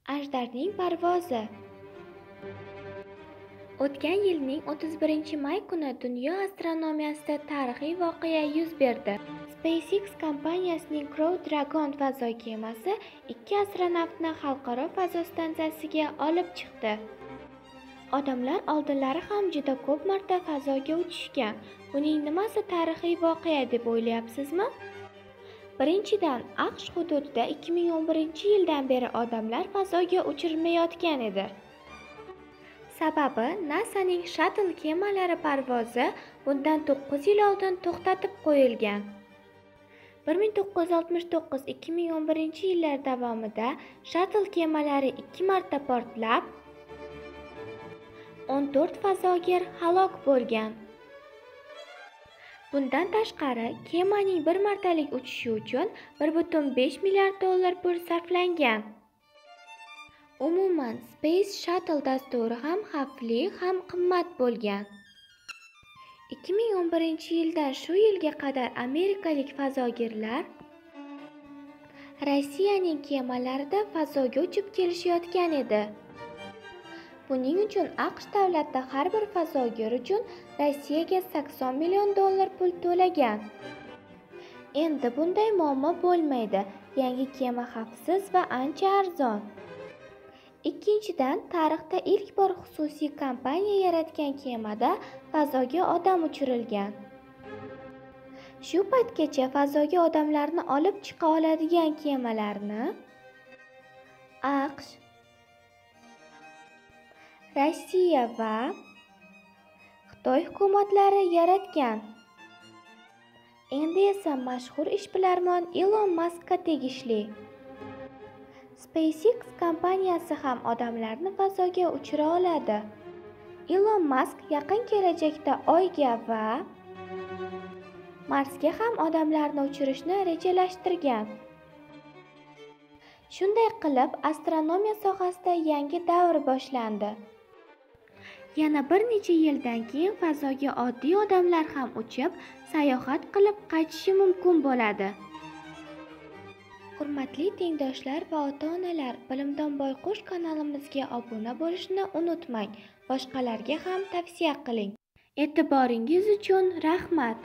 Ajdarning parvozi. O'tgan yilning 31-may kuni dunyo astronomiyasida tarixiy voqea yuz berdi. SpaceX kompaniyasining Crew Dragon fazo kemasi 2 astronavtni xalqaro fazo stansiyasiga olib chiqdi. Odamlar oldinlari ham juda ko'p marta fazoga uchishgan. Buning nimasi tarixiy voqea deb o'ylayapsizmi? Birinchidan, AQSh hududida 2011-yildan beri odamlar fazoga uchirilmayotgan edi. Sababi, NASAning Shuttle kemalari parvozi bundan 9 yil oldin to'xtatib qo'yilgan. 1969-2011-yillar davomida Shuttle kemalari 2 marta portlab, 14 fazogir halok bo'lgan. Bundan tashqari, kemaning bir martalik uchishi uchun 1,5 milliard dollar pul sarflangan. Umuman, Space Shuttle dasturi ham xavfli, ham qimmat bo'lgan. 2011-yildan shu yilga qadar amerikalik fazogirlar Rossiyaning kemalarida fazoga uchib kelishayotgan edi. Buning uchun AQSh davlati har bir fazogir uchun Rossiyaga 80 million dollar pul to'lagan. Endi bunday muammo bo'lmaydi. Yangi kema xavfsiz va ancha arzon. Ikkinchidan, tarixda ilk bor xususiy kompaniya yaratgan kemada fazoga odam uchirilgan. Shu paytgacha fazoga odamlarni olib chiqa oladigan kemalarni AQSh, Rossiya va Xitoy hukumatlari yaratgan. Endi esa mashhur ishbilarmon Elon Muskga tegishli. SpaceX kompaniyasi ham odamlarni fazoga uchira oladi. Elon Musk yaqin kelajakda Oyga va Marsga ham odamlarni uchirishni rejalashtirgan. Shunday qilib, astronomiya sohasida yangi davr boshlandi. Yana bir necha yildan keyin fazoga oddiy odamlar ham uchib, sayohat qilib qaytishi mumkin bo'ladi. Hurmatli tengdoshlar va ota-onalar, Bilimdon Boyqush kanalimizga obuna bo'lishni unutmang. Boshqalarga ham tavsiya qiling. E'tiboringiz uchun rahmat.